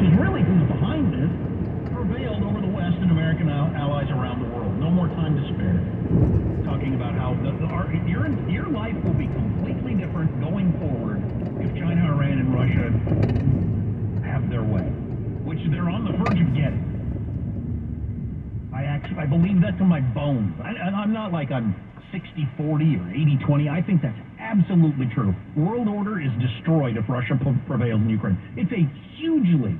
is really who's behind this, prevailed over the West and American allies around the world. No more time to spare. Talking about how your life will be completely different going forward if China, Iran, and Russia have their way, which they're on the verge of getting. I believe that to my bones. And I'm not like I'm 60-40 or 80-20. I think that's absolutely true. World order is destroyed if Russia prevails in Ukraine. It's a hugely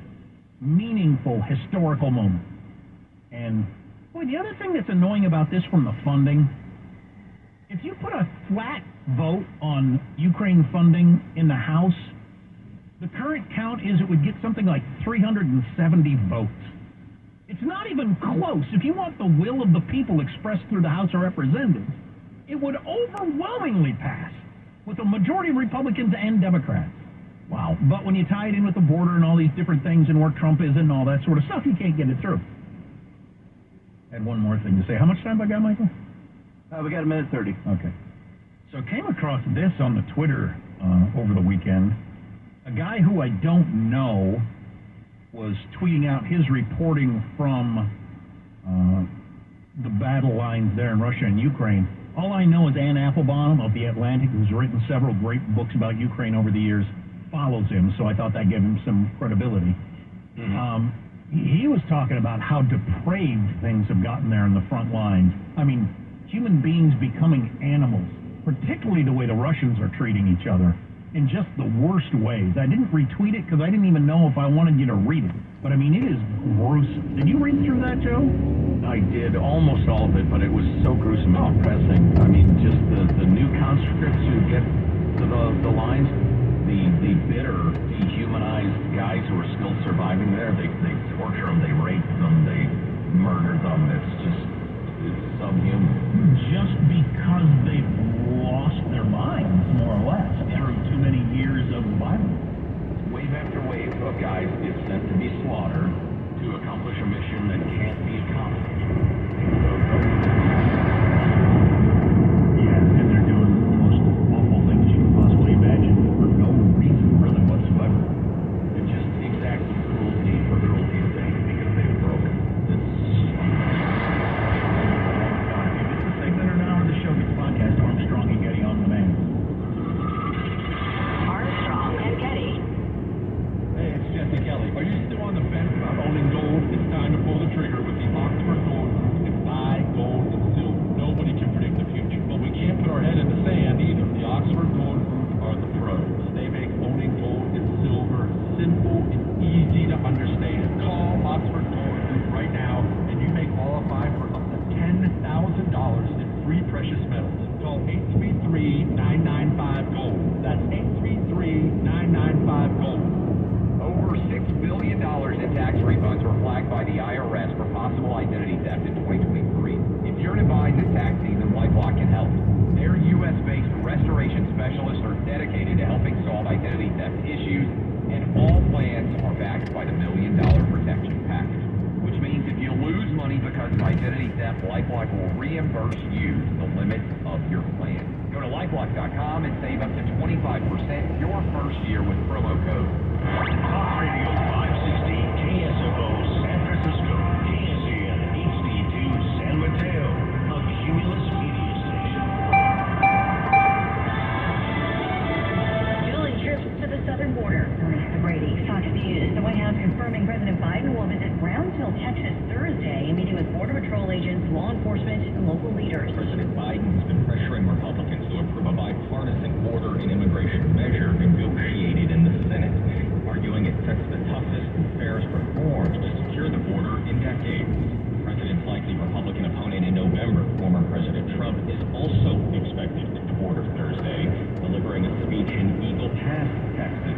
meaningful historical moment. And boy, the other thing that's annoying about this from the funding, if you put a flat vote on Ukraine funding in the House, the current count is it would get something like 370 votes. It's not even close. If you want the will of the people expressed through the House of Representatives, it would overwhelmingly pass with a majority of Republicans and Democrats. Wow. But when you tie it in with the border and all these different things and where Trump is and all that sort of stuff, you can't get it through. I had one more thing to say. How much time have I got, Michael? We got a minute 30. Okay. So I came across this on the Twitter over the weekend. A guy who I don't know was tweeting out his reporting from the battle lines there in Russia and Ukraine. All I know is Ann Applebaum of The Atlantic, who's written several great books about Ukraine over the years, follows him, so I thought that gave him some credibility. Mm-hmm. He was talking about how depraved things have gotten there in the front lines. I mean, human beings becoming animals, particularly the way the Russians are treating each other, in just the worst ways. I didn't retweet it because I didn't even know if I wanted you to read it. But I mean, it is gruesome. Did you read through that, Joe? I did almost all of it, but it was so gruesome and depressing. I mean, just the new conscripts who get to the lines, the bitter, dehumanized guys who are still surviving there, they torture them, they rape them, they murder them. It's subhuman. Just because they've lost their minds, more or less, through too many years of violence. Wave after wave of guys is sent to be slaughtered to accomplish a mission that can't be accomplished. Yeah, and they're doing the most awful things you can possibly imagine for no reason really whatsoever. It's just exactly cruelty for cruelty's sake because they've broken. If it's a segment or an hour of the show, it's a podcast, Armstrong and Getty on demand. Armstrong and Getty. Hey, it's Jesse Kelly. Are you still on the fence about owning gold? It's time to pull the trigger with the Oxford Gold Group and buy gold and silver. Nobody can predict the future, but we can't put our head in the sand either. The Oxford Gold Group are the pros. They make owning gold and silver simple and easy to understand. Call Oxford Gold Group right now, and you may qualify for up to $10,000 in free precious metals. Call 833-995-GOLD. That's 833-995-GOLD. Over $6 billion in tax refunds were flagged by the IRS for possible identity theft in 2023. If you're in a bind this tax season, LifeLock can help. Their U.S.-based restoration specialists are dedicated to helping solve identity theft issues, and all plans are backed by the $1 Million Protection Package, which means if you lose money because of identity theft, LifeLock will reimburse you the limit of your plan. Go to LifeLock.com and save up to 25% your first year with promo code Talk Radio 560 KSFO San Francisco, KSAN HD2 San Mateo, a Cumulus media station. Dueling trips to the southern border. Lisa Brady, Fox News. The White House confirming President Biden will visit Brownsville, Texas Thursday, meeting with Border Patrol agents, law enforcement, and local leaders. President Biden has been pressuring Republicans to approve a bipartisan border and immigration measure negotiated in the Senate, arguing it sets the toughest and fairest reforms to secure the border in decades. The president's likely Republican opponent in November, former President Trump, is also expected at the border Thursday, delivering a speech in Eagle Pass, Texas.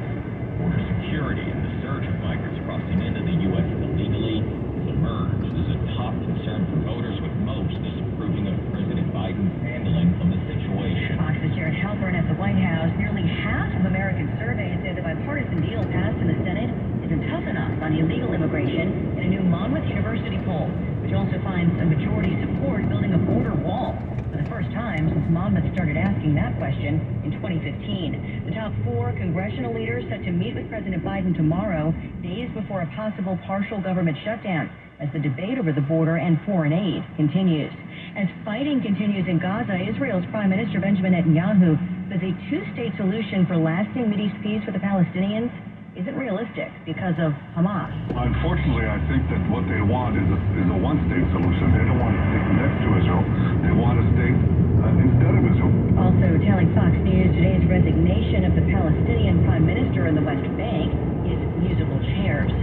Border security and the surge of migrants crossing into the U.S. illegally has emerged as a top concern for voters, with most disapproving of President Biden's handling of the situation. Fox's Jared Halpern at the White House. Nearly half of American surveys say the bipartisan deal passed in the Senate isn't tough enough on illegal immigration in a new Monmouth University poll, which also finds a majority support building a border wall. for the first time since Monmouth started asking that question in 2015. The top 4 congressional leaders set to meet with President Biden tomorrow, days before a possible partial government shutdown, as the debate over the border and foreign aid continues. As fighting continues in Gaza, Israel's Prime Minister Benjamin Netanyahu says a 2-state solution for lasting Mideast peace for the Palestinians isn't realistic because of Hamas. Unfortunately, I think that what they want is a one-state solution. They don't want a state next to Israel. They want a state instead of Israel. Also telling Fox News today's resignation of the Palestinian Prime Minister in the West Bank is musical chairs.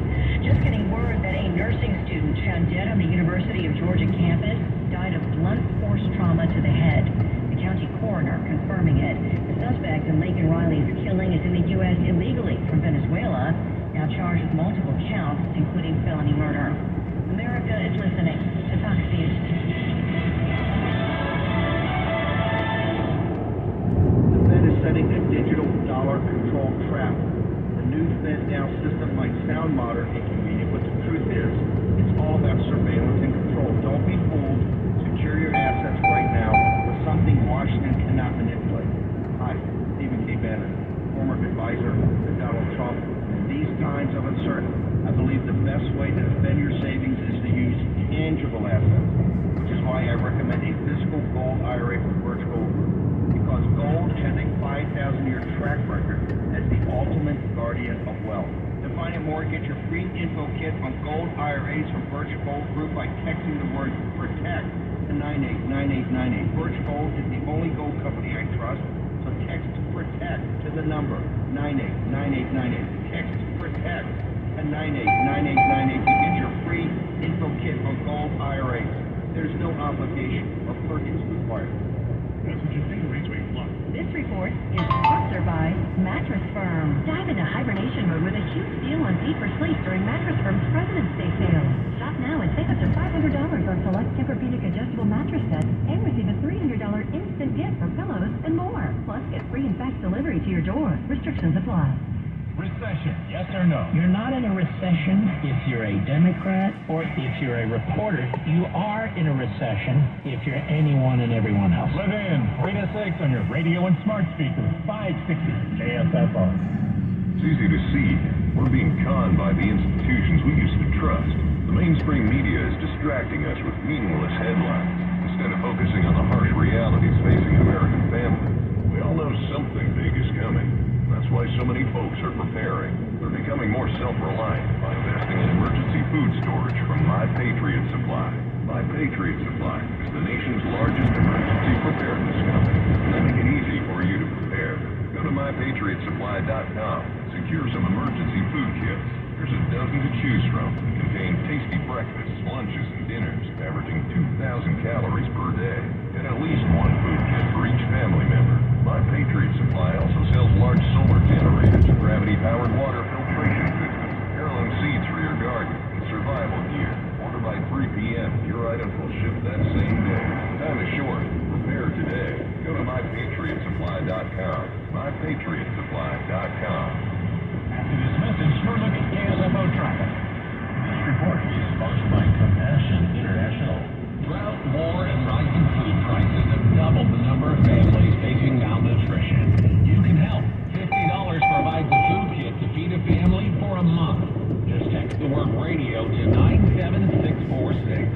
Just getting word that a nursing student found dead on the University of Georgia campus died of blunt force trauma to the head. The county coroner confirming it. The suspect in Laken Riley's killing is in the U.S. illegally from Venezuela, now charged with multiple counts, including felony murder. America is listening to Fox News. The Fed is setting a digital dollar control trap. The new FedNow system might sound modern and convenient, but the truth is, it's all about surveillance and control. Don't be fooled. Secure your assets right now with something Washington cannot manipulate. Hi, Stephen K. Bannon, former advisor to Donald Trump. In these times of uncertainty, I believe the best way to defend your savings is to use tangible assets, which is why I recommend a physical gold IRA from Birch Gold Group. Because gold has a 5,000-year track record as the ultimate guardian of wealth. To find out more, get your free info kit on gold IRAs from Birch Gold Group by texting the word PROTECT to 989898. Birch Gold is the only gold company I trust, so text PROTECT to the number 989898. Text PROTECT to 989898 to get your free info kit on gold IRAs. There's no obligation or purchase required. That's what you think rates may fly. This report is sponsored by Mattress Firm. Dive into hibernation mode with a huge deal on deeper sleep during Mattress Firm's President's Day sale. Shop now and save up to $500 on select Tempur-Pedic adjustable mattress sets and receive a $300 instant gift for pillows and more. Plus, get free and fast delivery to your door. Restrictions apply. Recession, yes or no? You're not in a recession if you're a Democrat or if you're a reporter. You are in a recession if you're anyone and everyone else. Live in 3 to 6 on your radio and smart speaker. 560 KSFO. It's easy to see. We're being conned by the institutions we used to trust. The mainstream media is distracting us with meaningless headlines instead of focusing on the harsh realities facing American families. We all know something big is coming. That's why so many folks are preparing. They're becoming more self-reliant by investing in emergency food storage from My Patriot Supply. My Patriot Supply is the nation's largest emergency preparedness company. They make it easy for you to prepare. Go to MyPatriotSupply.com. Secure some emergency food kits. There's a dozen to choose from that contain tasty breakfasts, lunches, and dinners, averaging 2,000 calories per day. Get at least one food kit for each family member. My Patriot Supply also sells large solar generators, gravity-powered water filtration systems, heirloom seeds for your garden, and survival gear. Order by 3 p.m. Your items will ship that same day. Time is short. Prepare today. Go to MyPatriotSupply.com. MyPatriotSupply.com. After this message, you're looking at KSFO traffic. This report is sponsored by Compassion International. Drought, war, and rising food prices have doubled the number of families facing malnutrition. You can help. $50 provides a food kit to feed a family for a month. Just text the word radio to 97646.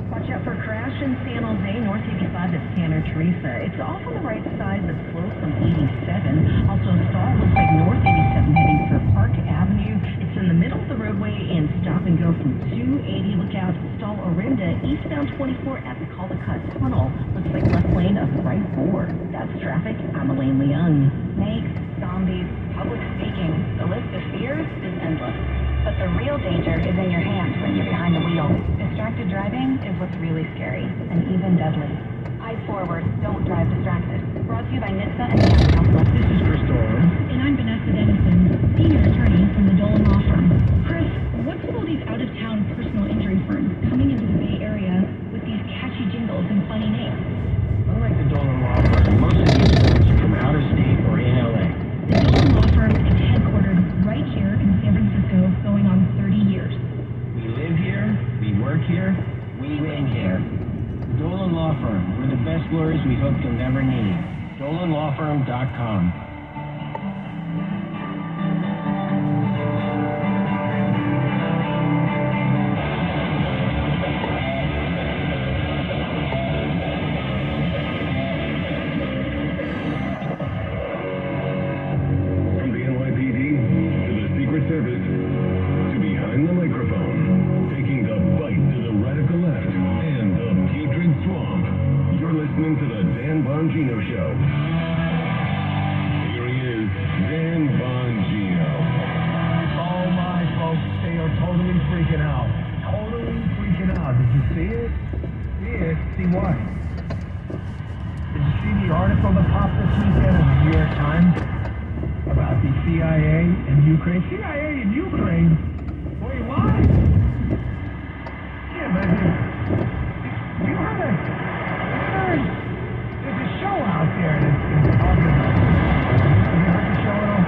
Watch out for crash in San Jose, North 85 at Santa Teresa. It's off on the right side, but slow from 87. Also, stall looks like North 87 heading for Park Avenue. It's in the middle of the roadway and stop and go from 280. Look out, stall Orinda, eastbound 24 at the Caldecott Tunnel. Looks like left lane of right board. That's traffic. I'm Elaine Leung. Snakes, zombies, public speaking. The list of fears is endless. But the real danger is in your hands when you're behind the wheel. Distracted driving is what's really scary and even deadly. Eyes forward, don't drive distracted. Brought to you by NHTSA and the Ad Council. This is Chris Dolan. And I'm Vanessa Dennison, senior attorney from the Dolan Law Firm. Chris, what's with all these out-of-town personal injury firms coming into the Bay Area with these catchy jingles and funny names? Unlike the Dolan Law Firm, most of these firms are from out of state or in LA. The Dolan Law Firm is headquartered right here in San Francisco, going on 30 years. We live here, we work here, we win here. Dolan Law Firm, we're the best counselors we hope you'll never need. DolanLawFirm.com. From the NYPD to the Secret Service to behind the microphone, taking the fight to the radical left and the putrid swamp. You're listening to the Dan Bongino Show. Here he is, Dan Bongino. Oh my folks, they are totally freaking out. Totally freaking out. Did you see it? See it? See what? Did you see the article that popped this weekend in the New York Times about the CIA and Ukraine? CIA and Ukraine? Wait, what? Yeah, but you heard it. There's a show out there that's talking about it. Have you heard the show at all?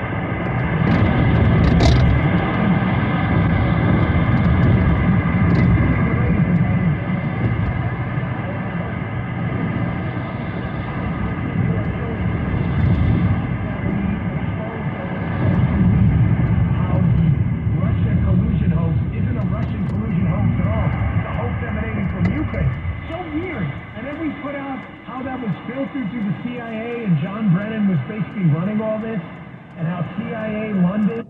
How the Russia collusion hoax isn't a Russian collusion hoax at all. It's a hoax emanating from Ukraine. So weird. And then we put out how that was filtered through the CIA and John Brennan was basically running all this, and how CIA London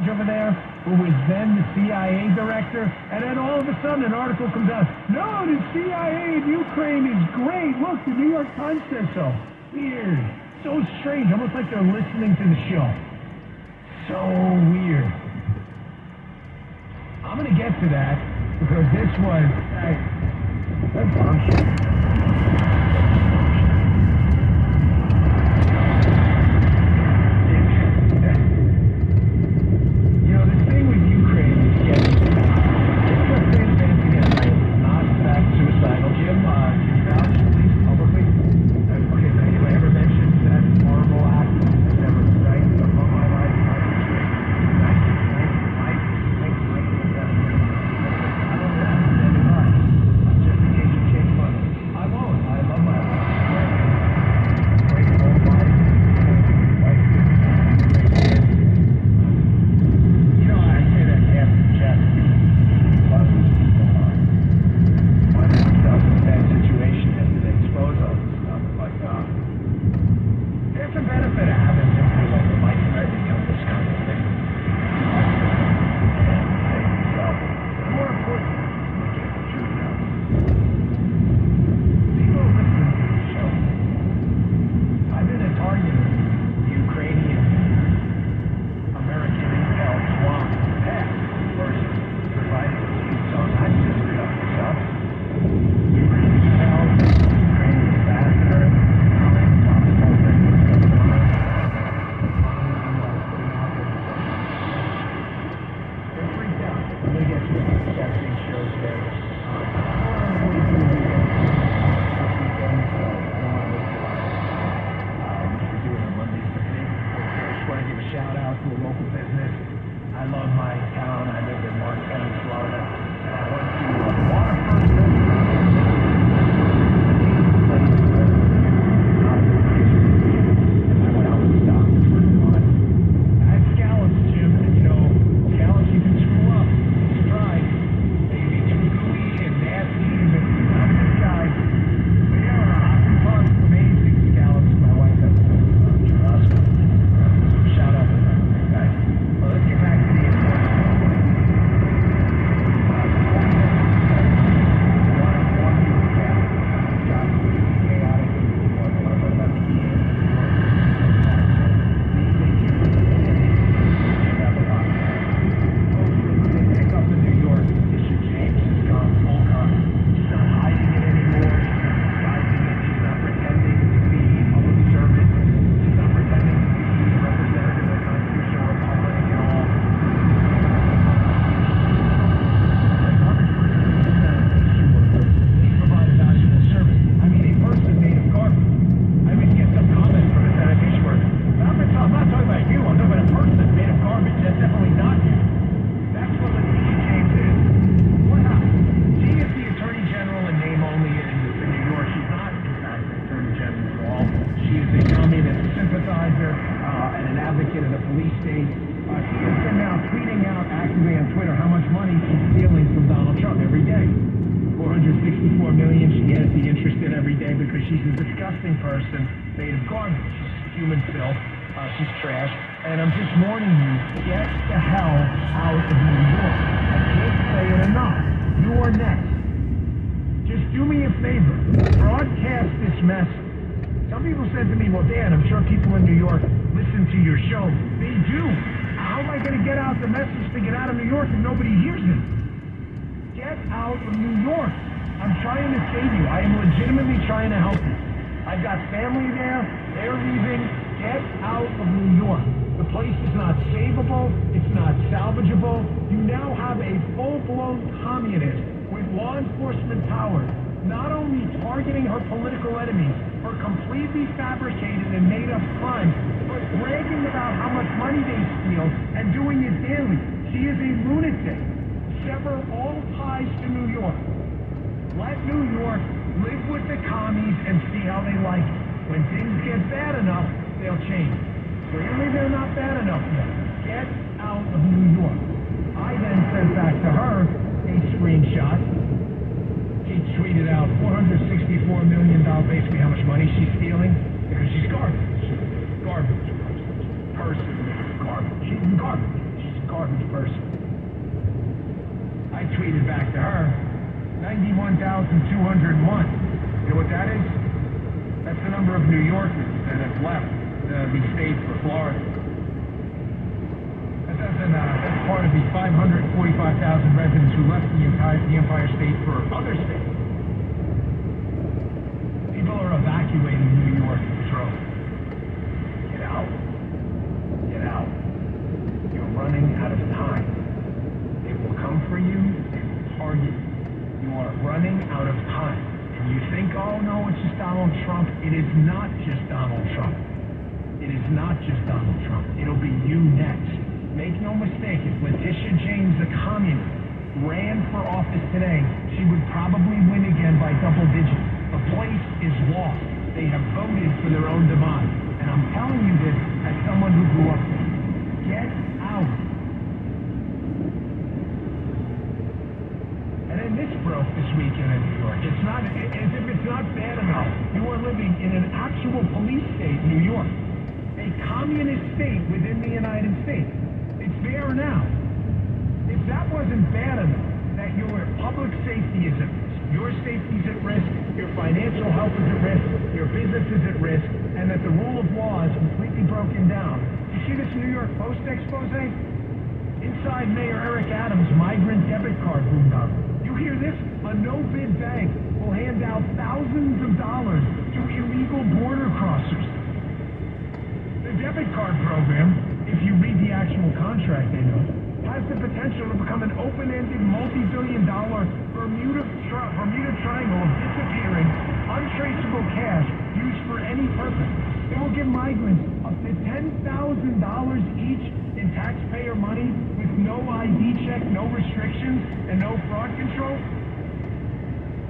over there, who was then the CIA director, and then all of a sudden an article comes out, no, the CIA in Ukraine is great, look, the New York Times says so. Weird. So strange, almost like they're listening to the show. So weird. I'm gonna get to that, because this was, that's bullshit. You know, this thing with Ukraine is getting, it's just been again, I'm not that suicidal. Jim, can you vouch, please, publicly? Okay, has anybody ever mentioned that horrible act that's ever, right, above my life? police state. She has been now tweeting out actively on Twitter how much money she's stealing from Donald Trump every day. $464 million she has the interest in every day because she's a disgusting person made of garbage. She's human filth. She's trash. And I'm just warning you, get the hell out of New York. I can't say it enough. You are next. Just do me a favor. Broadcast this message. Some people said to me, well, Dan, I'm sure people in New York listen to your show. They do. How am I going to get out the message to get out of New York if nobody hears it? Get out of New York. I'm trying to save you. I am legitimately trying to help you. I've got family there. They're leaving. Get out of New York. The place is not savable. It's not salvageable. You now have a full-blown communist with law enforcement powers, not only targeting her political enemies for completely fabricated and made-up crimes, but bragging about how much money they steal and doing it daily. She is a lunatic. Sever all ties to New York. Let New York live with the commies and see how they like it. When things get bad enough, they'll change. Clearly they're not bad enough yet. Get out of New York. I then sent back to her a screenshot. She tweeted out $464 million, basically how much money she's stealing, because she's garbage. Garbage person. Garbage. She's garbage. She's a garbage person. I tweeted back to her, 91,201. You know what that is? That's the number of New Yorkers that have left the state for Florida. That's part of the 545,000 residents who left the Empire State for other states. People are evacuating New York in droves. Get out. Get out. You're running out of time. They will come for you. They will target you. You are running out of time. And you think, oh no, it's just Donald Trump. It is not just Donald Trump. It is not just Donald Trump. It'll be you next. Make no mistake, if Letitia James, the communist, ran for office today, she would probably win again by double digits. The place is lost. They have voted for their own demise. And I'm telling you this as someone who grew up there. Get out. And then this broke this weekend in New York. It's not, as if it's not bad enough. You are living in an actual police state, New York. A communist state within the United States. It's there now. If that wasn't bad enough, that your public safety is at risk, your safety's at risk, your financial health is at risk, your business is at risk, and that the rule of law is completely broken down. You see this New York Post expose? Inside Mayor Eric Adams' migrant debit card boondoggle. You hear this? A no-bid bank will hand out thousands of dollars to illegal border crossers. The debit card program, if you read the actual contract, they know, has the potential to become an open-ended, multi-billion-dollar Bermuda Triangle of disappearing, untraceable cash used for any purpose. It will give migrants up to $10,000 each in taxpayer money with no ID check, no restrictions, and no fraud control.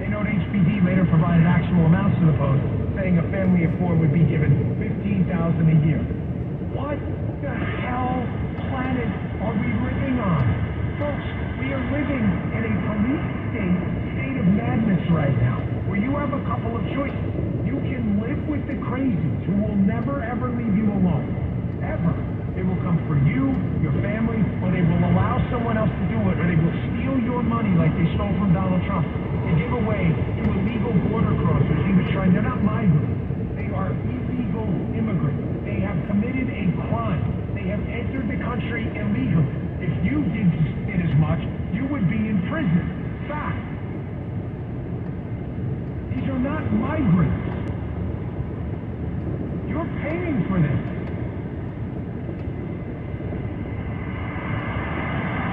They note HPD later provided actual amounts to the Post, saying a family of four would be given $15,000 a year. What the hell planet are we living on? Folks, we are living in a police state of madness right now, where you have a couple of choices. You can live with the crazies who will never ever leave you alone. Ever. They will come for you, your family, or they will allow someone else to do it, or they will steal your money like they stole from Donald Trump to give away to illegal border crossers. They're not migrants. They are illegal immigrants. They have committed a crime. They have entered the country illegally. If you did as much, you would be in prison. Fact. These are not migrants. You're paying for this.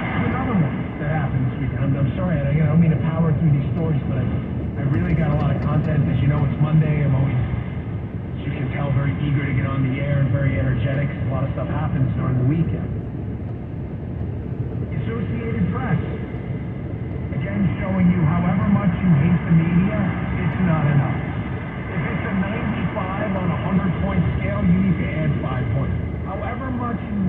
There's another one that happened this weekend. I'm sorry, I don't mean to power through these stories, but I really got a lot of content. As you know, it's Monday. I'm always, as you can tell, very eager to get on the air and very energetic. A lot of stuff happens during the weekend. The Associated Press, again showing you however much you hate the media, it's not enough. If it's a 95 on a 100-point scale, you need to add 5 points. However much you